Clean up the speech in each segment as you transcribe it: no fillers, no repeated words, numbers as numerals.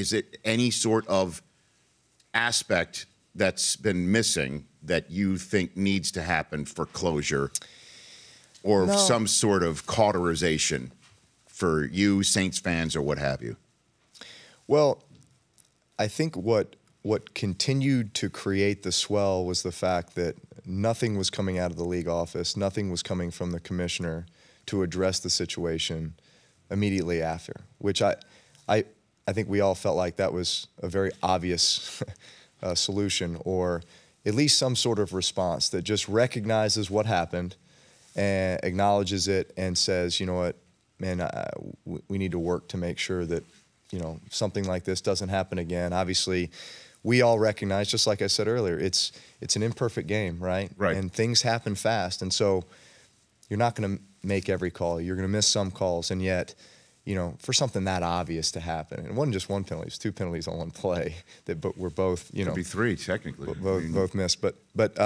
Is it any sort of aspect that's been missing that you think needs to happen for closure or some sort of cauterization for you, Saints fans, or what have you? Well, I think what continued to create the swell was the fact that nothing was coming out of the league office, nothing was coming from the commissioner to address the situation immediately after, which I think we all felt like that was a very obvious solution, or at least some sort of response that just recognizes what happened and acknowledges it and says, you know what, man, we need to work to make sure that, you know, something like this doesn't happen again. Obviously, we all recognize, just like I said earlier, it's an imperfect game, right? Right. And things happen fast, and so you're not going to make every call. You're going to miss some calls, and yet, you know, for something that obvious to happen, and it wasn't just one penalty; it was two penalties on one play that were both, you know, could be three technically, both missed. But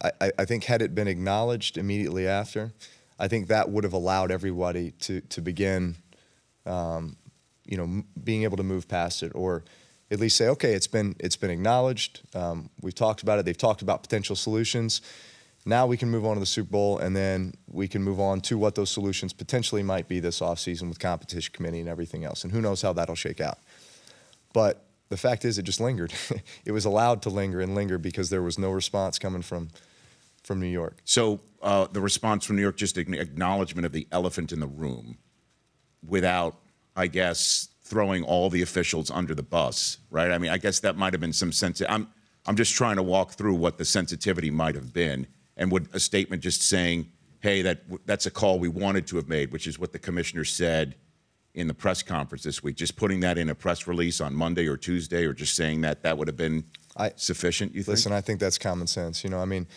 I think had it been acknowledged immediately after, I think that would have allowed everybody to begin, you know, being able to move past it, or at least say, okay, it's been acknowledged. We've talked about it. They've talked about potential solutions. Now we can move on to the Super Bowl, and then we can move on to what those solutions potentially might be this offseason with competition committee and everything else. And who knows how that'll shake out. But the fact is, it just lingered. It was allowed to linger and linger because there was no response coming from New York. So the response from New York, just an acknowledgement of the elephant in the room without, I guess, throwing all the officials under the bus, right? I mean, I guess that might have been some sense. I'm just trying to walk through what the sensitivity might have been. And would a statement just saying, hey, that's a call we wanted to have made, which is what the commissioner said in the press conference this week, just putting that in a press release on Monday or Tuesday, or just saying that would have been sufficient, you think? Listen, I think that's common sense. You know, I mean,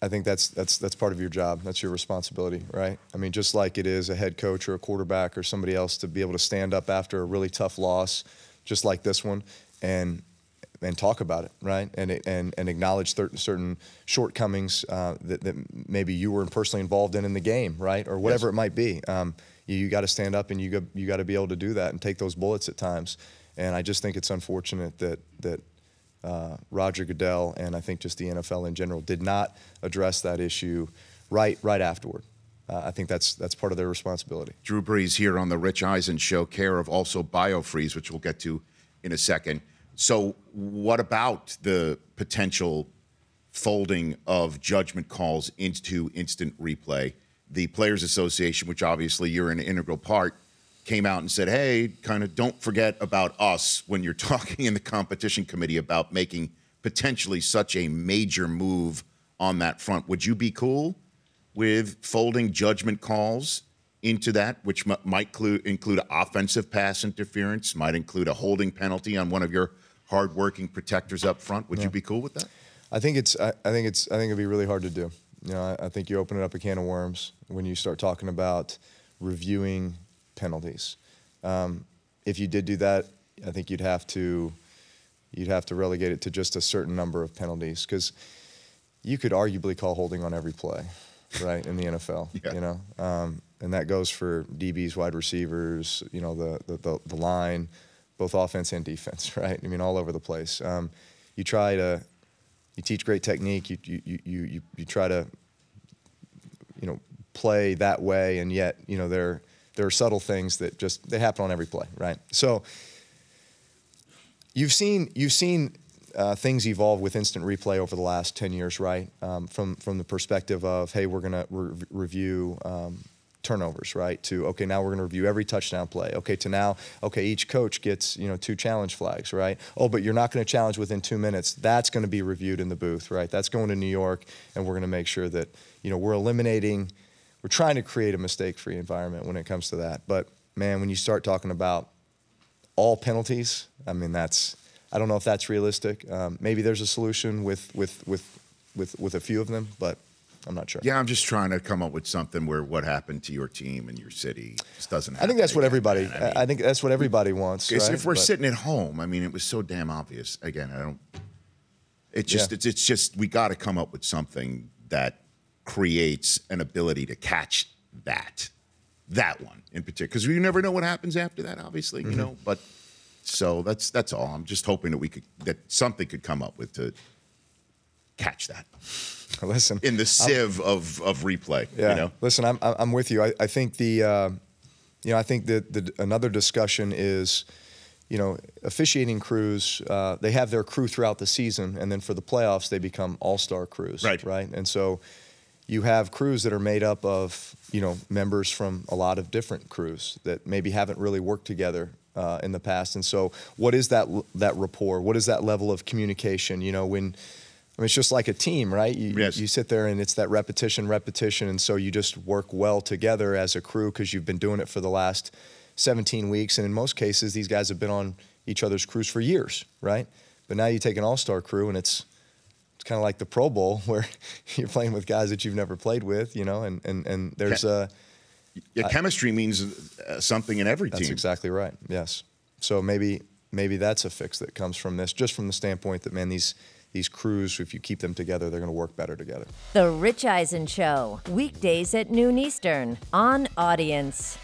I think that's part of your job. That's your responsibility, right? I mean, just like it is a head coach or a quarterback or somebody else to be able to stand up after a really tough loss, just like this one, and talk about it, right? And acknowledge certain shortcomings that maybe you were personally involved in the game, right? Or whatever it might be. You got to stand up, and you got to be able to do that and take those bullets at times. And I just think it's unfortunate that Roger Goodell, and I think just the NFL in general, did not address that issue right afterward. I think that's part of their responsibility. Drew Brees here on the Rich Eisen Show, care of also BioFreeze, which we'll get to in a second. So what about the potential folding of judgment calls into instant replay? The Players Association, which obviously you're an integral part, came out and said, hey, kind of don't forget about us when you're talking in the competition committee about making potentially such a major move on that front. Would you be cool with folding judgment calls into that, which might include offensive pass interference, might include a holding penalty on one of your hardworking protectors up front? Would you be cool with that? I think it'd be really hard to do. You know, I think you open up a can of worms when you start talking about reviewing penalties. If you did do that, I think you'd have to relegate it to just a certain number of penalties, because you could arguably call holding on every play, right, in the NFL. Yeah. You know, and that goes for DBs, wide receivers, you know, the line, both offense and defense, right? I mean, all over the place. You teach great technique. You try to, you know, play that way, and yet, you know, there are subtle things that they happen on every play, right? So you've seen things evolve with instant replay over the last 10 years, right? From the perspective of, hey, we're gonna review turnovers, right? To, okay, now we're gonna review every touchdown play. Okay, to now, okay, each coach gets, you know, 2 challenge flags, right? Oh, but you're not gonna challenge within 2 minutes. That's gonna be reviewed in the booth, right? That's going to New York, and we're gonna make sure that, you know, we're trying to create a mistake-free environment when it comes to that. But man, when you start talking about all penalties, I mean, I don't know if that's realistic. Maybe there's a solution with a few of them, but I'm not sure. Yeah, I'm just trying to come up with something where what happened to your team and your city just doesn't happen. I think that's what everybody. I think that's what everybody wants. Right? If we're sitting at home, I mean, it was so damn obvious. Again, it's just we got to come up with something that creates an ability to catch that. that one in particular, because you never know what happens after that, obviously, you know. But so that's all. I'm just hoping that something could come up with to catch that. Listen, in the sieve of replay. Yeah. You know? Listen, I'm with you. I think I think that another discussion is, officiating crews, they have their crew throughout the season, and then for the playoffs, they become all-star crews. Right. Right. And so you have crews that are made up of, members from a lot of different crews that maybe haven't really worked together in the past. And so what is that rapport? What is that level of communication? It's just like a team, right? You sit there and it's that repetition, and so you just work well together as a crew because you've been doing it for the last 17 weeks. And in most cases, these guys have been on each other's crews for years, right? But now you take an all-star crew and it's kind of like the Pro Bowl where you're playing with guys that you've never played with, and there's chemistry means something in every team. That's exactly right, yes. So maybe that's a fix that comes from this, just from the standpoint that, man, these crews, if you keep them together, they're going to work better together. The Rich Eisen Show, weekdays at noon Eastern on Audience.